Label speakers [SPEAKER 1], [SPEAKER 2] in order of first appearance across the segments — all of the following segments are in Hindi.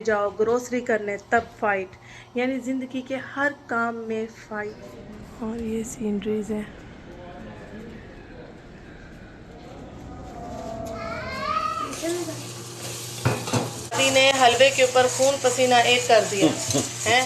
[SPEAKER 1] जाओ ग्रोसरी करने तब फाइट, यानी ज़िंदगी के हर काम में फाइट। और ये सीनरीज है। ने हलवे के ऊपर खून पसीना एक कर दिया है।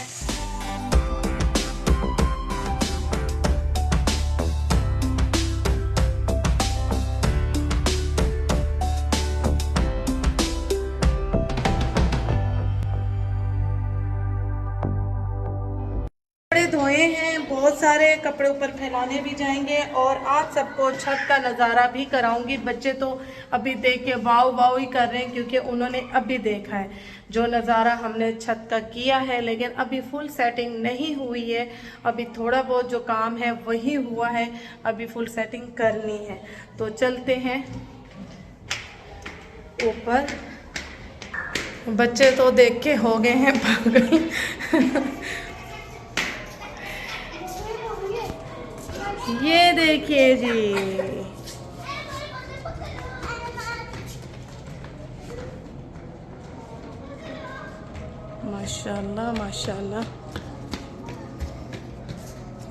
[SPEAKER 1] कपड़े धोए हैं, बहुत सारे कपड़े ऊपर फैलाने भी जाएंगे और आज सबको छत का नज़ारा भी कराऊंगी। बच्चे तो अभी देख के वाव वाव ही कर रहे हैं क्योंकि उन्होंने अभी देखा है जो नज़ारा हमने छत का किया है, लेकिन अभी फुल सेटिंग नहीं हुई है। अभी थोड़ा बहुत जो काम है वही हुआ है, अभी फुल सेटिंग करनी है। तो चलते हैं ऊपर। बच्चे तो देख के हो गए हैं पागल। ये देखिए जी, माशाल्लाह माशाल्लाह।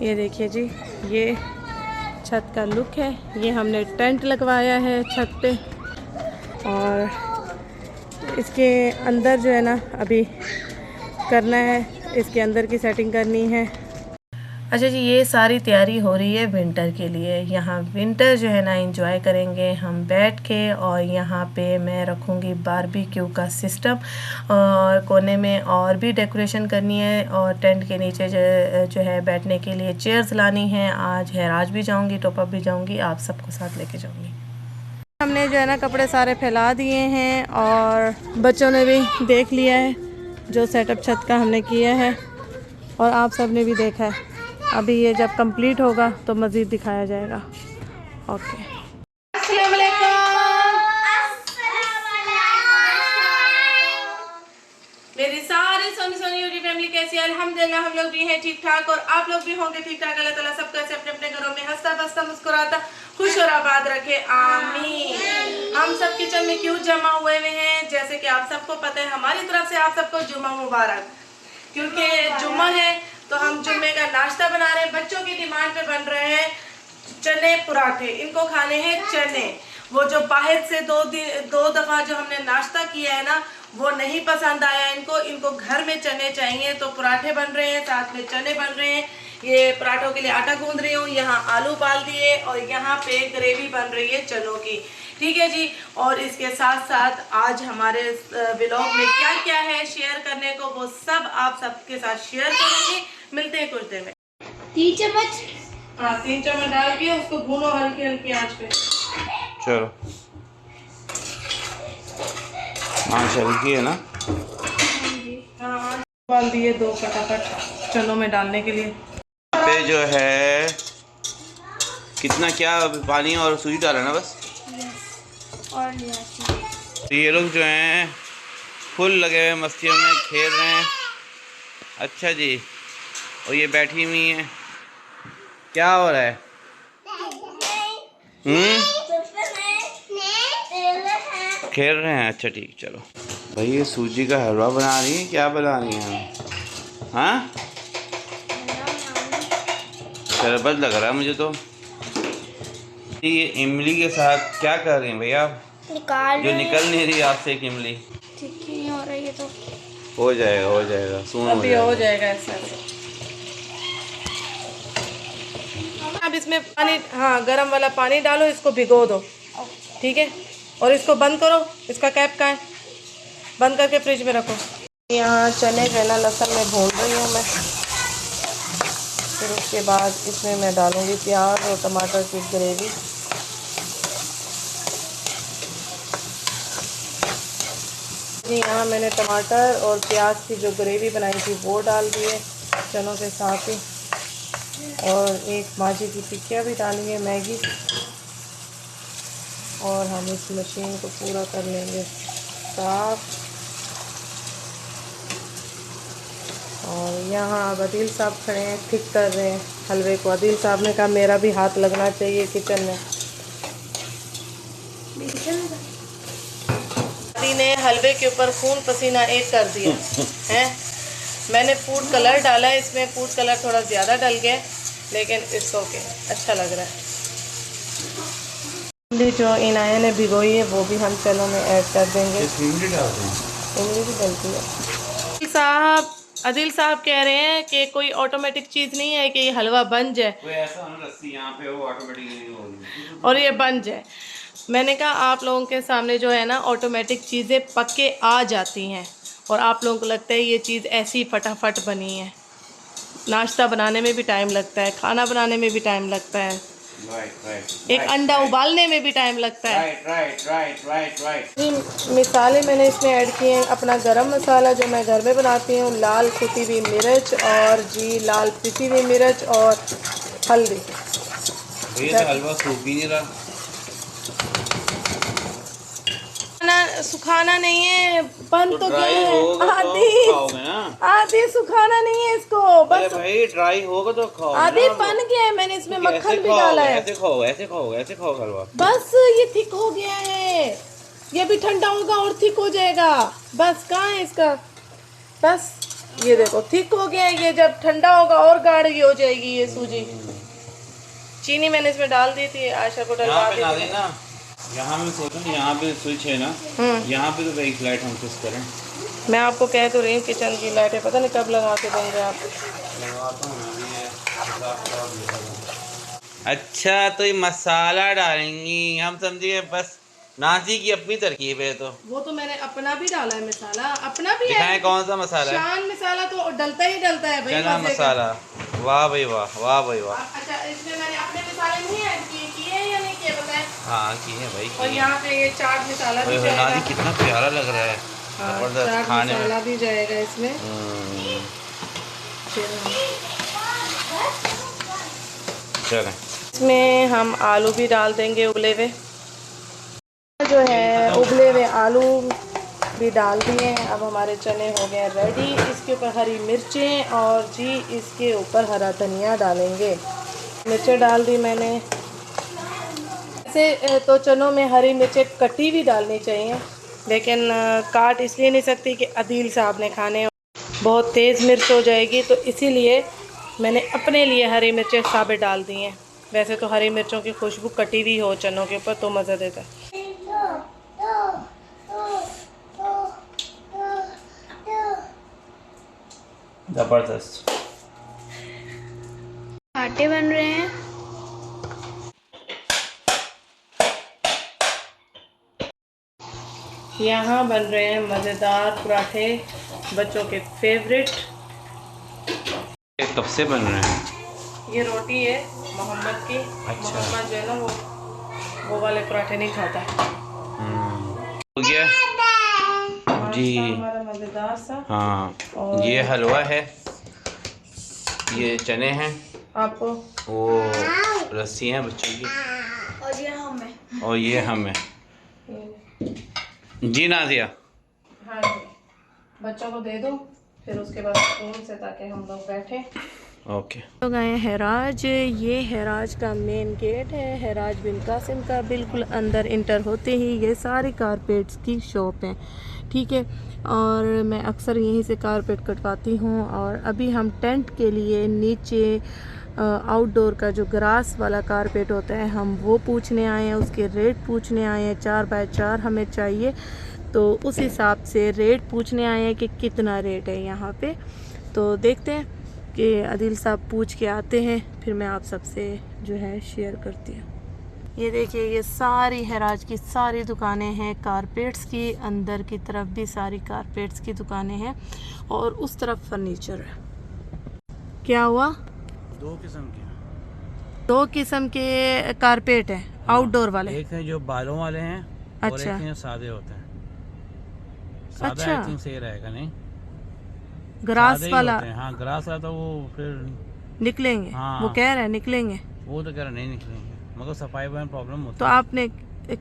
[SPEAKER 1] ये देखिए जी, ये छत का लुक है। ये हमने टेंट लगवाया है छत पे और इसके अंदर जो है ना अभी करना है, इसके अंदर की सेटिंग करनी है। अच्छा जी, ये सारी तैयारी हो रही है विंटर के लिए। यहाँ विंटर जो है ना एंजॉय करेंगे हम बैठ के। और यहाँ पे मैं रखूँगी बारबेक्यू का सिस्टम और कोने में और भी डेकोरेशन करनी है। और टेंट के नीचे जो है बैठने के लिए चेयर्स लानी है। आज हैराज भी जाऊँगी, टॉपअप भी जाऊँगी, आप सबको साथ लेके जाऊँगी। हमने जो है ना कपड़े सारे फैला दिए हैं और बच्चों ने भी देख लिया है जो सेटअप छत का हमने किया है और आप सब ने भी देखा है। अभी ये जब कंप्लीट होगा तो मज़ीद दिखाया जाएगा। ओके, अस्सलाम वालेकुम मेरी सारी सोनी सोनी यूट्यूब फैमिली, कैसी है? अल्हम्दुलिल्लाह हम लोग भी हैं ठीक ठाक और आप लोग भी होंगे ठीक ठाक। अल्लाह ताला सबको ऐसे अपने अपने घरों में हंसता बसता मुस्कुराता खुश और आबाद रखे, आमीन। हम सब किचन में क्यों जमा हुए हैं? जैसे कि आप सबको पता है, हमारी तरफ से आप सबको जुम्मा मुबारक, क्योंकि जुम्मा है तो हम जुम्मे का नाश्ता बना रहे हैं। बच्चों की डिमांड पे बन रहे हैं चने पराठे। इनको खाने हैं चने। वो जो बाहर से दो दफा जो हमने नाश्ता किया है ना, वो नहीं पसंद आया इनको। इनको घर में चने चाहिए, तो पराठे बन रहे हैं, साथ में चने बन रहे हैं। ये पराठों के लिए आटा गूंद रही हूँ। यहाँ आलू उबाल दिए और यहाँ पे ग्रेवी बन रही है चनों की। ठीक है जी। और इसके साथ साथ आज हमारे व्लॉग में क्या क्या है शेयर करने को, वो सब आप सबके साथ शेयर करूंगी। मिलते हैं कुछ देर में।
[SPEAKER 2] 3 चम्मच,
[SPEAKER 1] हाँ 3 चम्मच डाल के उसको भूनो हल्की हल्की आंच पे।
[SPEAKER 3] चलो, आंच हल्की है ना?
[SPEAKER 1] हाँ उबाल दिए 2 फटाफट चनों में डालने के लिए।
[SPEAKER 3] पे जो है कितना क्या पानी और सूजी डाला ना बस।
[SPEAKER 2] और
[SPEAKER 3] तो ये लोग जो हैं फुल लगे हुए मस्तियों में खेल रहे हैं। अच्छा जी, और ये बैठी हुई है, क्या हो रहा है? खेल रहे हैं। अच्छा ठीक, चलो भाई। ये सूजी का हलवा बना रही है, क्या बना रही हैं? हाँ, शरबत लग रहा है मुझे तो। ये इमली के साथ क्या कर रही हैं भैया? जो निकल नहीं रही आपसे एक इमली।
[SPEAKER 2] ठीक नहीं हो रही है तो
[SPEAKER 3] हो जाएगा, हो जाएगा, सुन
[SPEAKER 1] अभी हो जाएगा ऐसा। अब इसमें पानी, हाँ गरम वाला पानी डालो, इसको भिगो दो। ठीक है, और इसको बंद करो। इसका कैप कहाँ है? बंद करके फ्रिज में रखो। यहाँ चने जो है ना लहसुन में भून रही हूँ मैं। फिर उसके बाद इसमें मैं डालूँगी प्याज और टमाटर की ग्रेवी। जी यहाँ मैंने टमाटर और प्याज की जो ग्रेवी बनाई थी वो डाल दी है चनों के साथ ही। और एक माजी की टिक्कियाँ भी डाली है, मैगी। और हम इस मशीन को पूरा कर लेंगे साफ। और यहाँ अब अदील साहब खड़े हैं, ठीक कर रहे हैं हलवे को। अदील साहब ने कहा मेरा भी हाथ लगना चाहिए किचन में। जी ने हलवे के ऊपर खून पसीना एक कर दिया है। मैंने फूड कलर डाला है इसमें, फूड कलर थोड़ा ज़्यादा डल गया लेकिन इट्स ओके, अच्छा लग रहा है। भिंडी जो इनाया ने भिगोई है वो भी हम चनों में ऐड कर देंगे। इमली भी डलती है। आदिल साहब कह रहे हैं कि कोई ऑटोमेटिक चीज़ नहीं है कि ये हलवा बन जाए,
[SPEAKER 3] कोई ऐसा रस्सी यहाँ पे हो ऑटोमेटिक नहीं होगी
[SPEAKER 1] और ये बन जाए। मैंने कहा आप लोगों के सामने जो है ना ऑटोमेटिक चीज़ें पक के आ जाती हैं, और आप लोगों को लगता है ये चीज़ ऐसी फटाफट बनी है। नाश्ता बनाने में भी टाइम लगता है, खाना बनाने में भी टाइम लगता है, एक अंडा उबालने में भी टाइम लगता है। जी मिसाले मैंने इसमें ऐड किए हैं अपना गरम मसाला जो मैं घर में बनाती हूँ, लाल कुटी हुई मिर्च और जी लाल पिसी हुई मिर्च और हल्दी।
[SPEAKER 3] ये तो हलवा सूख ही नहीं रहा।
[SPEAKER 1] सुखाना नहीं है, बन तो गया है। आधी सुखाना नहीं है इसको, बस
[SPEAKER 3] भाई ड्राई होगा तो खाओ।
[SPEAKER 1] आधी बन गया है, मैंने इसमें मक्खन भी डाला है।
[SPEAKER 3] ऐसे खाओ ऐसे खाओ ऐसे खाओ हलवा।
[SPEAKER 1] बस ये थिक हो गया है, ये भी ठंडा होगा और थिक हो जाएगा। बस कहाँ है इसका, बस ये देखो थिक हो गया है। ये जब ठंडा होगा और गाढ़ी हो जाएगी ये सूजी। चीनी मैंने इसमें डाल दी थी, आयशा को डलवा दी
[SPEAKER 3] ना। यहाँ मैं सोचूं यहाँ पे स्विच है ना, यहाँ पे तो एक लाइट हम फिक्स करें।
[SPEAKER 1] मैं आपको कह तो रही हूँ किचन की लाइट है, पता नहीं कब लगा के देंगे आप।
[SPEAKER 3] अच्छा तो ये मसाला डालेंगी, हम समझिए बस नाजी की अपनी तरकीब है। तो
[SPEAKER 1] वो तो मैंने अपना भी डाला है मसाला, अपना भी
[SPEAKER 3] दिखाएं
[SPEAKER 1] है।
[SPEAKER 3] कौन सा मसाला है?
[SPEAKER 1] शान मसाला तो डलता ही डलता है भाई।
[SPEAKER 3] चना मसाला, वाह भाई वाह, वाह भाई वाह।
[SPEAKER 1] अच्छा इसमें मैंने अपने मसाले नहीं ऐड किए या नहीं किए बताएं?
[SPEAKER 3] हाँ किए भाई।
[SPEAKER 1] और यहाँ पे ये चाट मसाला भी जाएगा।
[SPEAKER 3] नाजी कितना प्यारा लग रहा है, जबरदस्त खाने में।
[SPEAKER 1] मसाला भी जाएगा इसमें।
[SPEAKER 3] चलें
[SPEAKER 1] इसमें हम आलू भी डाल देंगे उबले हुए, जो है उबले हुए आलू भी डाल दिए। अब हमारे चने हो गए रेडी। इसके ऊपर हरी मिर्चें और जी इसके ऊपर हरा धनिया डालेंगे। मिर्चें डाल दी मैंने। ऐसे तो चनों में हरी मिर्चें कटी भी डालनी चाहिए, लेकिन काट इसलिए नहीं सकती कि अदील साहब ने खाने, बहुत तेज़ मिर्च हो जाएगी, तो इसीलिए मैंने अपने लिए हरी मिर्चें साबित डाल दी हैं। वैसे तो हरी मिर्चों की खुशबू कटी हुई हो चनों के ऊपर तो मज़ा देता है।
[SPEAKER 3] जबरदस्त
[SPEAKER 2] आटे बन रहे हैं।
[SPEAKER 1] यहाँ बन रहे हैं मज़ेदार पराठे, बच्चों के फेवरेट।
[SPEAKER 3] कब से बन रहे हैं?
[SPEAKER 1] ये रोटी है मोहम्मद की।
[SPEAKER 3] अच्छा।
[SPEAKER 1] मोहम्मद जो है ना वो वाले पराठे नहीं खाता है।
[SPEAKER 3] हो गया जी
[SPEAKER 1] हमारा मज़ेदार सा।
[SPEAKER 3] हाँ
[SPEAKER 1] और
[SPEAKER 3] ये हलवा है, ये चने हैं,
[SPEAKER 1] आपको
[SPEAKER 3] वो रस्सी हैं बच्चों की,
[SPEAKER 2] और ये हम हैं।
[SPEAKER 3] और ये हम हैं। जी नाजिया।
[SPEAKER 1] हाँ जी, बच्चों को दे दो फिर उसके बाद स्पून से, ताकि हम लोग बैठे।
[SPEAKER 3] ओके
[SPEAKER 1] तो गए हैराज। ये हैराज का मेन गेट है, हैराज बिन कासिम का। बिल्कुल अंदर इंटर होते ही ये सारी कारपेट्स की शॉप है, ठीक है। और मैं अक्सर यहीं से कारपेट कटवाती हूँ। और अभी हम टेंट के लिए नीचे आउटडोर का जो ग्रास वाला कारपेट होता है, हम वो पूछने आए हैं, उसके रेट पूछने आए हैं। 4x4 हमें चाहिए, तो उस हिसाब से रेट पूछने आए हैं कि कितना रेट है यहाँ पे। तो देखते हैं कि आदिल साहब पूछ के आते हैं, फिर मैं आप सबसे जो है शेयर करती हूँ। ये देखिए ये सारी हैराज की सारी दुकानें हैं कारपेट्स की। अंदर की तरफ भी सारी कारपेट्स की दुकानें हैं और उस तरफ फर्नीचर है। क्या हुआ? दो किस्म के कारपेट हैं आउटडोर वाले।
[SPEAKER 4] एक है जो बालों वाले हैं,
[SPEAKER 1] अच्छा।
[SPEAKER 4] और एक है जो सादे होते हैं। सादा
[SPEAKER 1] अच्छा।
[SPEAKER 4] आई थिंक सही रहेगा, नहीं
[SPEAKER 1] ग्रास
[SPEAKER 4] सादे ही
[SPEAKER 1] वाला
[SPEAKER 4] होते हैं। हाँ ग्रास वाला तो वो फिर
[SPEAKER 1] निकलेंगे।
[SPEAKER 4] हाँ।
[SPEAKER 1] वो कह रहे हैं निकलेंगे।
[SPEAKER 4] वो तो कह रहा नहीं निकलेंगे, मगर सफाई में प्रॉब्लम होती
[SPEAKER 1] तो
[SPEAKER 4] है।
[SPEAKER 1] आपने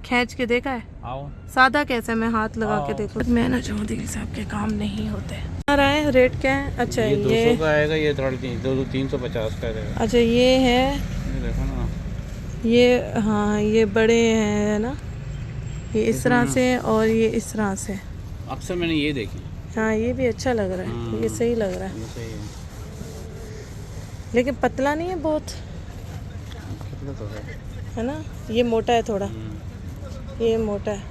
[SPEAKER 1] खींच के देखा है?
[SPEAKER 4] आओ
[SPEAKER 1] सादा कैसा? मैं हाथ लगा के
[SPEAKER 4] आओ।
[SPEAKER 1] देखूं। मैं ना चाहूँ दिल साहब के काम नहीं होते। आ रहा है रेट क्या है? अच्छा
[SPEAKER 4] ये 200
[SPEAKER 1] ये
[SPEAKER 4] का आएगा, ये 350 का आएगा।
[SPEAKER 1] अच्छा ये है,
[SPEAKER 4] ये देखो ना,
[SPEAKER 1] ये हाँ ये बड़े हैं ना, ये इस तरह से और ये इस तरह से।
[SPEAKER 4] अक्सर मैंने ये देखे।
[SPEAKER 1] हाँ ये भी अच्छा लग रहा है, ये सही लग रहा है,
[SPEAKER 4] ये सही है।
[SPEAKER 1] लेकिन पतला नहीं है बहुत,
[SPEAKER 4] कितना तो
[SPEAKER 1] है ना। ये मोटा है थोड़ा, ये मोटा है।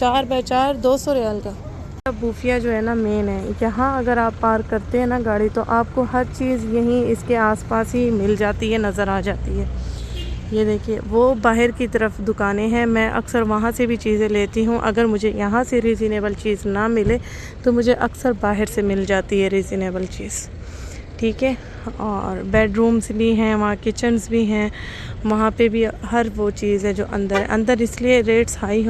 [SPEAKER 1] 4 बाय 4 200 रियाल का। बूफिया जो है ना मेन है, यहाँ अगर आप पार्क करते हैं ना गाड़ी तो आपको हर चीज़ यहीं इसके आसपास ही मिल जाती है, नज़र आ जाती है। ये देखिए वो बाहर की तरफ दुकानें हैं, मैं अक्सर वहाँ से भी चीज़ें लेती हूँ। अगर मुझे यहाँ से रीज़नेबल चीज़ ना मिले तो मुझे अक्सर बाहर से मिल जाती है रीज़नेबल चीज़, ठीक है। और बेडरूम्स भी हैं वहाँ, किचन्स भी हैं वहाँ पे भी, हर वो चीज़ है जो अंदर अंदर। इसलिए रेट्स हाई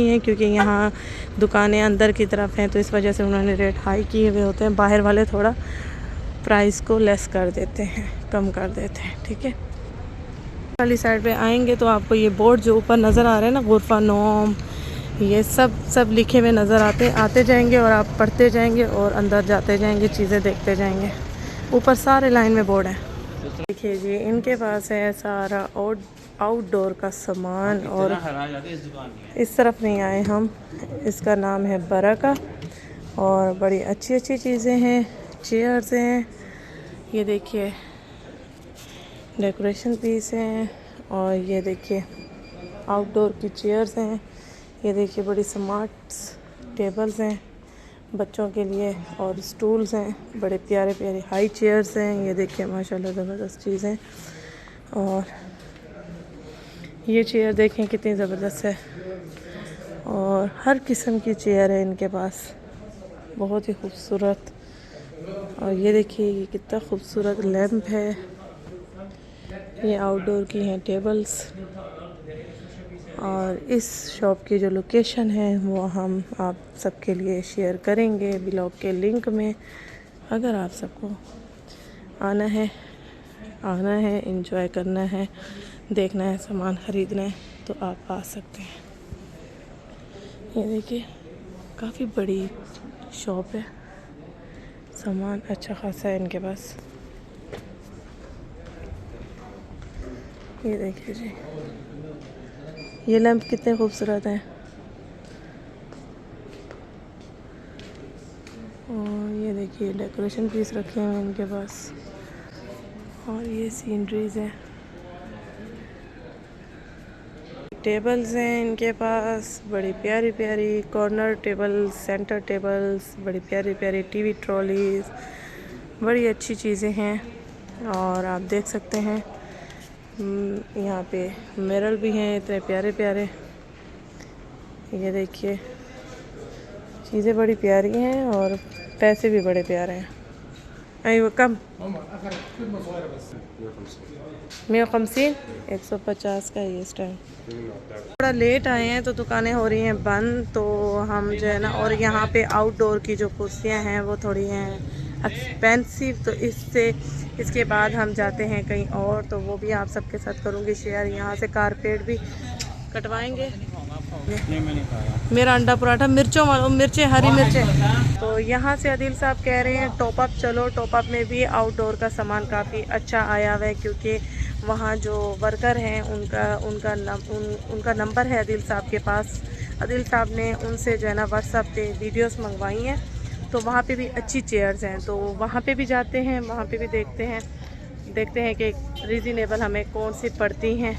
[SPEAKER 1] हैं क्योंकि यहाँ दुकानें अंदर की तरफ हैं, तो इस वजह से उन्होंने रेट हाई किए हुए होते हैं। बाहर वाले थोड़ा प्राइस को लेस कर देते हैं, कम कर देते हैं, ठीक है। वाली साइड पे आएंगे तो आपको ये बोर्ड जो ऊपर नज़र आ रहे हैं ना, गुरफा नोम, ये सब लिखे हुए नज़र आते जाएंगे और आप पढ़ते जाएंगे और अंदर जाते जाएंगे, चीज़ें देखते जाएंगे। ऊपर सारे लाइन में बोर्ड है। देखिए जी इनके पास है सारा आउटडोर का सामान। और इस तरफ नहीं आए हम, इसका नाम है बरका और बड़ी अच्छी अच्छी चीज़ें हैं, चेयर्स हैं, ये देखिए डेकोरेशन पीस हैं, और ये देखिए आउटडोर की चेयर्स हैं, ये देखिए बड़ी स्मार्ट टेबल्स हैं बच्चों के लिए, और स्टूल्स हैं, बड़े प्यारे प्यारे हाई चेयर्स हैं। ये देखिए माशाल्लाह ज़बरदस्त चीज़ें। और ये चेयर देखें कितनी ज़बरदस्त है, और हर किस्म की चेयर है इनके पास, बहुत ही खूबसूरत। और ये देखिए ये कितना खूबसूरत लैंप है। ये आउटडोर की हैं टेबल्स। और इस शॉप की जो लोकेशन है वो हम आप सबके लिए शेयर करेंगे ब्लॉग के लिंक में। अगर आप सबको आना है एंजॉय करना है, देखना है, सामान ख़रीदना है तो आप आ सकते हैं। ये देखिए काफ़ी बड़ी शॉप है, सामान अच्छा खासा है इनके पास। ये देखिए जी ये लैंप कितने खूबसूरत हैं, और ये देखिए डेकोरेशन पीस रखे हुए हैं इनके पास। और ये सीनरीज हैं, टेबल्स हैं इनके पास, बड़ी प्यारी प्यारी कॉर्नर टेबल्स, सेंटर टेबल्स, बड़ी प्यारी प्यारी टीवी ट्रॉलीज, बड़ी अच्छी चीज़ें हैं। और आप देख सकते हैं यहाँ पे मिरर भी हैं इतने प्यारे प्यारे। ये देखिए चीज़ें बड़ी प्यारी हैं और पैसे भी बड़े प्यारे हैं। आई वो कम 150 150 का ये स्टैंड। थोड़ा लेट आए हैं तो दुकानें हो रही हैं बंद, तो हम जो है ना, और यहाँ पे आउटडोर की जो कुर्सियाँ हैं वो थोड़ी हैं एक्सपेंसिव, तो इसके बाद हम जाते हैं कहीं और, तो वो भी आप सबके साथ करूँगी शेयर। यहाँ से कारपेट भी कटवाएंगे। मेरा अंडा पराठा मिर्चों वाला, मिर्चें हरी मिर्चें। तो यहाँ से आदिल साहब कह रहे हैं टॉप अप चलो। टॉप अप में भी आउटडोर का सामान काफ़ी अच्छा आया हुआ है, क्योंकि वहाँ जो वर्कर हैं उनका नंबर है आदिल साहब के पास। आदिल साहब ने उनसे जो है ना व्हाट्सएप पे वीडियोस मंगवाई हैं, तो वहाँ पे भी अच्छी चेयर्स हैं, तो वहाँ पे भी जाते हैं, वहाँ पे भी देखते हैं कि रीज़नेबल हमें कौन सी पड़ती हैं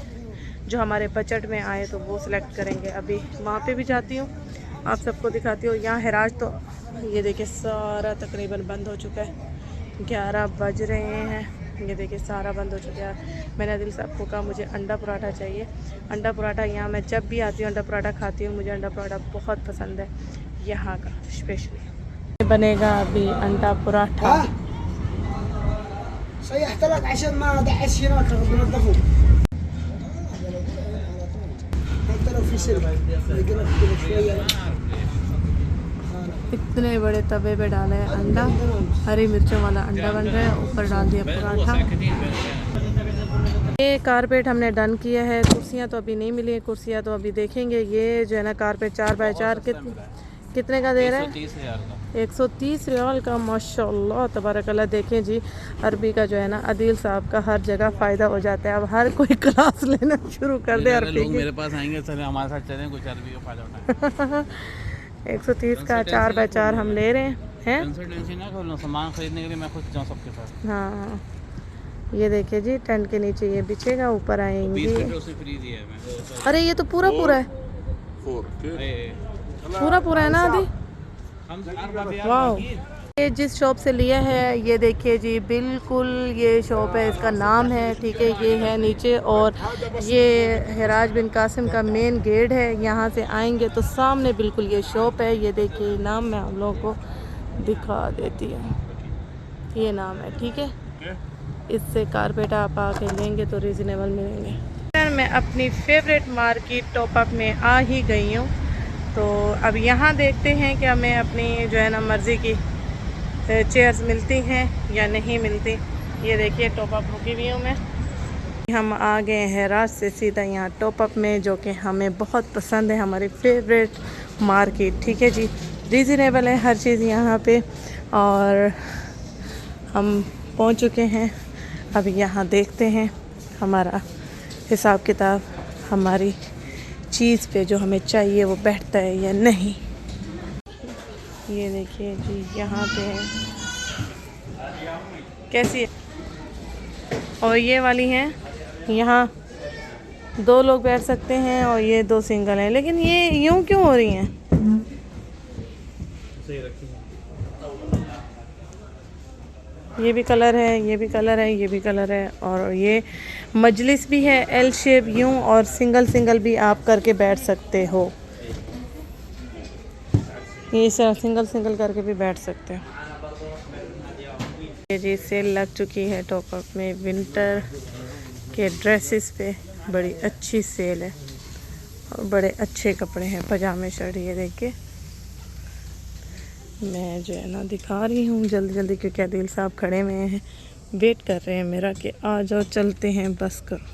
[SPEAKER 1] जो हमारे बजट में आए, तो वो सिलेक्ट करेंगे। अभी वहाँ पे भी जाती हूँ, आप सबको दिखाती हूँ। यहाँ हराज तो ये देखिए सारा तकरीबन बंद हो चुका है, 11 बज रहे हैं। ये देखिए सारा बंद हो चुका है। मैंने दिल साहब को कहा मुझे अंडा पराठा चाहिए। अंडा पराठा यहाँ मैं जब भी आती हूँ अंडा पराठा खाती हूँ, मुझे अंडा पराठा बहुत पसंद है यहाँ का स्पेशली। बनेगा अभी अंडा पराठा। इतने बड़े तवे पे डाला है अंडा, हरी मिर्चों वाला अंडा बन रहा है, ऊपर डाल दिया पराठा। ये कारपेट हमने डन किया है। कुर्सियाँ तो अभी नहीं मिली है, कुर्सियाँ तो अभी देखेंगे। ये जो है ना कारपेट 4x4 कितने का दे रहा है?
[SPEAKER 4] 130,000 का।
[SPEAKER 1] 130 रियाल का। माशाल्लाह तबारकल्लाह। देखें जी, अरबी का जो है ना आदिल साहब का हर जगह फ़ायदा हो जाता है। अब हर कोई क्लास लेना शुरू कर दे अरबी
[SPEAKER 4] लोग
[SPEAKER 1] की।
[SPEAKER 4] मेरे पास आएंगे सर, हमारे साथ चलें, कुछ अरबी का फ़ायदा उठाएं।
[SPEAKER 1] 130 का 4x4 हम ले रहे हैं।
[SPEAKER 4] टेंशन ना करो, सामान खरीदने के लिए मैं खुद जाऊँ सबके साथ।
[SPEAKER 1] हाँ, ये देखिए जी, टेंट के नीचे ये बिछेगा, ऊपर
[SPEAKER 4] 20
[SPEAKER 1] आएंगी।
[SPEAKER 4] लीटर उससे फ्री दिया है मैं।
[SPEAKER 1] अरे ये तो पूरा है, पूरा है ना आदि। वाह, ये जिस शॉप से लिया है ये देखिए जी, बिल्कुल ये शॉप है, इसका नाम है, ठीक है, ये है नीचे। और ये हिराज बिन कासिम का मेन गेट है। यहाँ से आएंगे तो सामने बिल्कुल ये शॉप है। ये देखिए नाम मैं आप लोगों को दिखा देती हूँ, ये नाम है, ठीक है। इससे कारपेट आप आके लेंगे तो रीज़नेबल मिलेंगे। मैं अपनी फेवरेट मार्केट टॉप अप में आ ही गई हूँ। तो अब यहाँ देखते हैं कि हमें अपनी जो है ना मर्ज़ी की चेयर्स मिलती हैं या नहीं मिलती। ये देखिए टॉप अप रुकी हुई हूँ मैं। हम आ गए हैं राज से सीधा यहाँ टॉप अप में, जो कि हमें बहुत पसंद है, हमारी फेवरेट मार्केट, ठीक है जी। रीज़नेबल है हर चीज़ यहाँ पे। और हम पहुँच चुके हैं। अब यहाँ देखते हैं हमारा हिसाब किताब, हमारी चीज़ पे जो हमें चाहिए वो बैठता है या नहीं। ये देखिए जी, यहाँ पे कैसी है। और ये वाली हैं, यहाँ 2 लोग बैठ सकते हैं और ये 2 सिंगल हैं। लेकिन ये यूँ क्यों हो रही हैं? ये भी कलर है, ये भी कलर है, ये भी कलर है। और ये मजलिस भी है एल शेप यूँ, और सिंगल भी आप करके बैठ सकते हो। ये सिंगल करके भी बैठ सकते हो। ये जी सेल लग चुकी है टॉप अप में, विंटर के ड्रेसेस पे बड़ी अच्छी सेल है और बड़े अच्छे कपड़े हैं, पजामे शर्ट। ये देखिए मैं जो है ना दिखा रही हूँ जल्दी क्योंकि आदिल साहब खड़े हुए हैं, वेट कर रहे हैं मेरा कि आ जाओ चलते हैं, बस करो।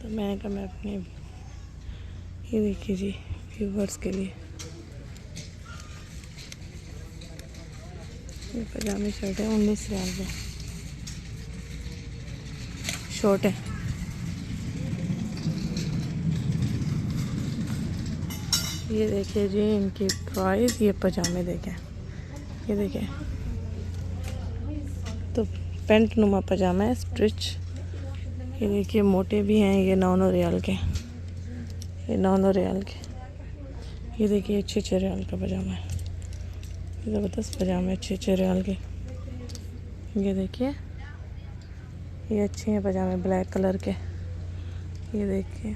[SPEAKER 1] तो मैं कहा मैं अपने ये देखिए जी व्यूवर्स के लिए ये पजामे शर्ट है 19 रियाल में, शॉर्ट है। ये देखिए जी इनकी प्राइस, ये पजामे देखें, ये देखें। तो पेंट नुमा पजामा है, स्ट्रिच। ये देखिए मोटे भी हैं, ये 9 रियाल के, ये 9 रियाल के। ये देखिए 6 रियाल का पजामा है, ज़बरदस्त पजामे 6 रियाल के। ये देखिए ये अच्छे हैं पजामे ब्लैक कलर के। ये देखिए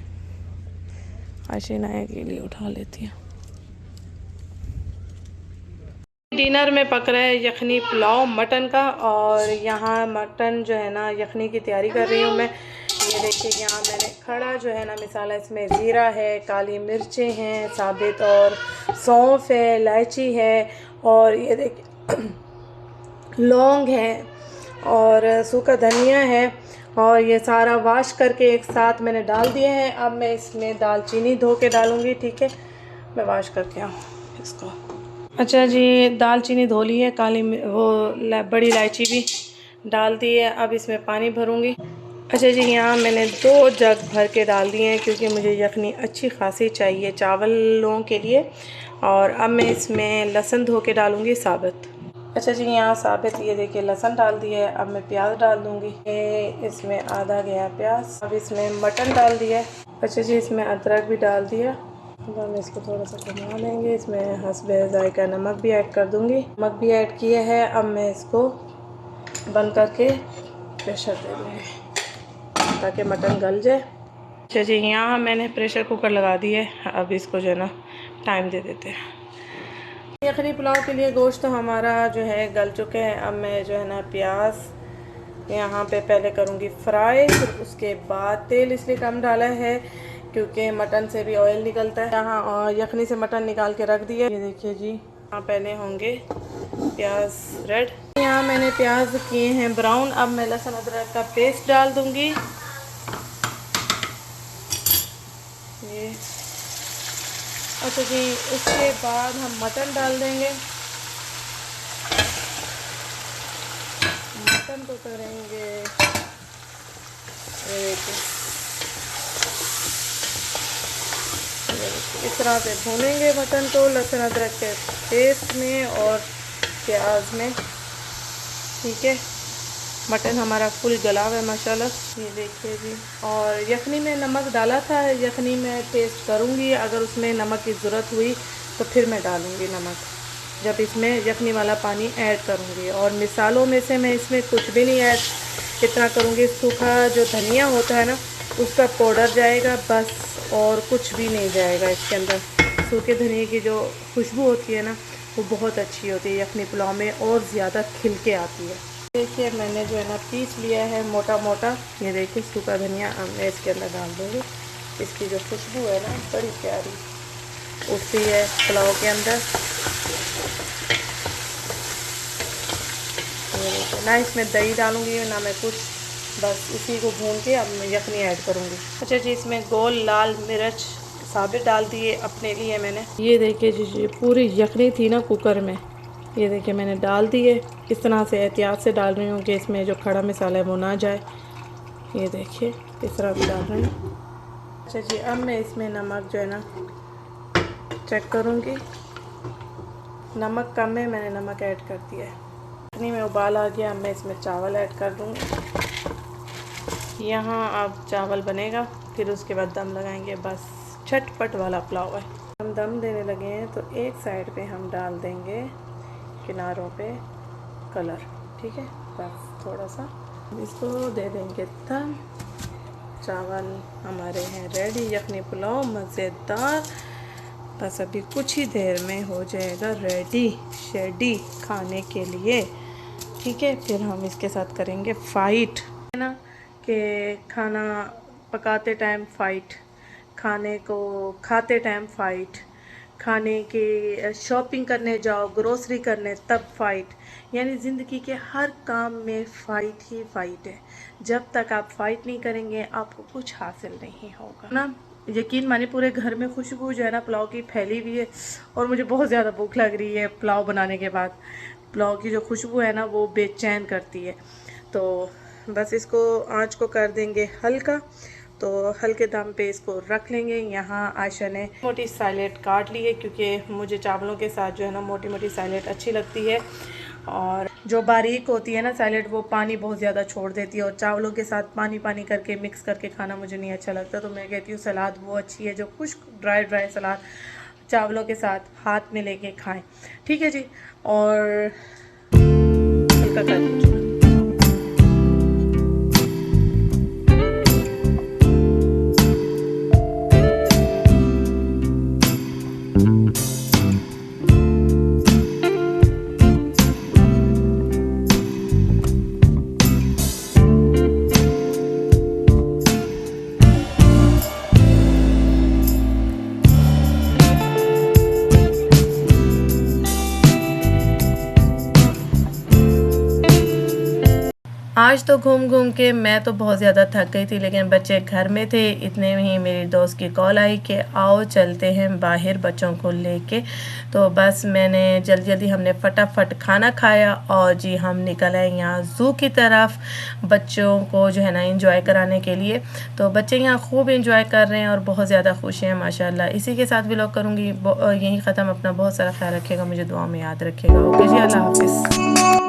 [SPEAKER 1] आशिनाया के लिए उठा लेती हूँ। डिनर में पक रहा है यखनी पुलाव मटन का, और यहाँ मटन जो है ना यखनी की तैयारी कर रही हूँ मैं। ये देखिए यहाँ मैंने खड़ा जो है ना मिसाला, इसमें ज़ीरा है, काली मिर्चें हैं साबित, और सौंफ है, इलायची है, और ये देखिए लौंग है, और सूखा धनिया है। और ये सारा वॉश करके एक साथ मैंने डाल दिए हैं। अब मैं इसमें दालचीनी धो के डालूँगी, ठीक है। मैं वॉश करके आऊँ इसको। अच्छा जी, दालचीनी धो ली है, बड़ी इलायची भी डाल दी है। अब इसमें पानी भरूँगी। अच्छा जी, यहाँ मैंने 2 जग भर के डाल दिए हैं क्योंकि मुझे यखनी अच्छी खासी चाहिए चावलों के लिए। और अब मैं इसमें लहसुन धो के डालूँगी साबित। अच्छा जी, यहाँ साबित ये देखिए लहसुन डाल दिया है। अब मैं प्याज डाल दूँगी, इसमें आधा गया प्याज। अब इसमें मटन डाल दिया है। अच्छा जी, इसमें अदरक भी डाल दिया। अब हम इसको थोड़ा सा घुमा लेंगे। इसमें हस्बे जायका नमक भी ऐड कर दूँगी, नमक भी ऐड किया है। अब मैं इसको बंद करके प्रेशर दे दूँगी ताकि मटन गल जाए। अच्छा जी, यहाँ मैंने प्रेशर कुकर लगा दिया है। अब इसको जो है ना टाइम दे देते हैं। यखनी पुलाव के लिए गोश्त तो हमारा जो है गल चुके हैं। अब मैं जो है ना प्याज यहाँ पे पहले करूँगी फ्राई, फिर उसके बाद तेल इसलिए कम डाला है क्योंकि मटन से भी ऑयल निकलता है। यहाँ और यखनी से मटन निकाल के रख दिया। ये देखिए जी, यहाँ पहले होंगे प्याज रेड। यहाँ मैंने प्याज किए हैं ब्राउन। अब मैं लहसुन अदरक का पेस्ट डाल दूंगी। ये अच्छा जी, उसके बाद हम मटन डाल देंगे। मटन को करेंगे इस तरह से भूनेंगे मटन को लहसुन अदरक के पेस्ट में और प्याज में। ठीक है, मटन हमारा फुल गला हुआ है माशाल्लाह। ये देखिए जी। और यखनी में नमक डाला था, यखनी में टेस्ट करूँगी, अगर उसमें नमक की ज़रूरत हुई तो फिर मैं डालूँगी नमक, जब इसमें यखनी वाला पानी ऐड करूँगी। और मिसालों में से मैं इसमें कुछ भी नहीं ऐड इतना करूँगी, सूखा जो धनिया होता है ना उसका पाउडर जाएगा बस, और कुछ भी नहीं जाएगा इसके अंदर। सूखे धनिए की जो खुशबू होती है ना वो बहुत अच्छी होती है यखनी पुलाव में, और ज़्यादा खिल के आती है। देखिए मैंने जो है ना पीस लिया है मोटा मोटा। ये देखिए सूखा धनिया अब मैं इसके अंदर डाल दूँगी। इसकी जो खुशबू है ना बड़ी प्यारी उठती है पुलाव के अंदर। ना इसमें दही डालूँगी ना मैं कुछ, बस इसी को भून के अब मैं यखनी ऐड करूँगी। अच्छा जी, इसमें गोल लाल मिर्च साबित डाल दिए अपने लिए मैंने। ये देखिए जी, पूरी यखनी थी ना कुकर में, ये देखिए मैंने डाल दिए। इस तरह से एहतियात से डाल रही हूँ कि इसमें जो खड़ा मसाला है वो ना जाए। ये देखिए इस तरह से डाल रही हूँ। अच्छा जी, अब मैं इसमें नमक जो है ना चेक करूँगी। नमक कम है, मैंने नमक ऐड कर दिया है। यखनी में उबाल आ गया, अब मैं इसमें चावल ऐड कर दूँगी। यहाँ अब चावल बनेगा, फिर उसके बाद दम लगाएंगे। बस झटपट वाला पुलाव है। हम दम देने लगे हैं तो एक साइड पे हम डाल देंगे किनारों पे कलर। ठीक है, बस थोड़ा सा इसको दे देंगे दम। चावल हमारे हैं रेडी, यखनी पुलाव मज़ेदार। बस अभी कुछ ही देर में हो जाएगा रेडी शेडी खाने के लिए। ठीक है, फिर हम इसके साथ करेंगे फ़ाइट, है ना, कि खाना पकाते टाइम फ़ाइट, खाने को खाते टाइम फ़ाइट, खाने के शॉपिंग करने जाओ, ग्रोसरी करने तब फ़ाइट। यानी ज़िंदगी के हर काम में फ़ाइट ही फ़ाइट है। जब तक आप फ़ाइट नहीं करेंगे आपको कुछ हासिल नहीं होगा ना। यकीन माने पूरे घर में खुशबू जो है ना पुलाव की फैली हुई है, और मुझे बहुत ज़्यादा भूख लग रही है। पुलाव बनाने के बाद पुलाव की जो खुशबू है ना वो बेचैन करती है। तो बस इसको आँच को कर देंगे हल्का, तो हल्के दम पे इसको रख लेंगे। यहाँ आयशा ने मोटी सैलेड काट ली है, क्योंकि मुझे चावलों के साथ जो है ना मोटी मोटी सैलेड अच्छी लगती है। और जो बारीक होती है ना सैलेड वो पानी बहुत ज़्यादा छोड़ देती है, और चावलों के साथ पानी पानी करके मिक्स करके खाना मुझे नहीं अच्छा लगता। तो मैं कहती हूँ सलाद वो अच्छी है जो खुश्क ड्राई सलाद चावलों के साथ हाथ में लेके खाएं। ठीक है जी, और हल्का कर दीजिए। आज तो घूम घूम के मैं तो बहुत ज़्यादा थक गई थी, लेकिन बच्चे घर में थे। इतने में ही मेरी दोस्त की कॉल आई कि आओ चलते हैं बाहर बच्चों को लेके। तो बस मैंने जल्दी हमने फटाफट खाना खाया और जी हम निकल आए यहाँ ज़ू की तरफ बच्चों को जो है ना एंजॉय कराने के लिए। तो बच्चे यहाँ खूब एंजॉय कर रहे हैं और बहुत ज़्यादा खुश हैं माशाल्लाह। इसी के साथ व्लॉग करूँगी, यहीं ख़त्म। अपना बहुत सारा ख्याल रखिएगा, मुझे दुआ में याद रखिएगा। ओके जी, अल्लाह हाफिज़।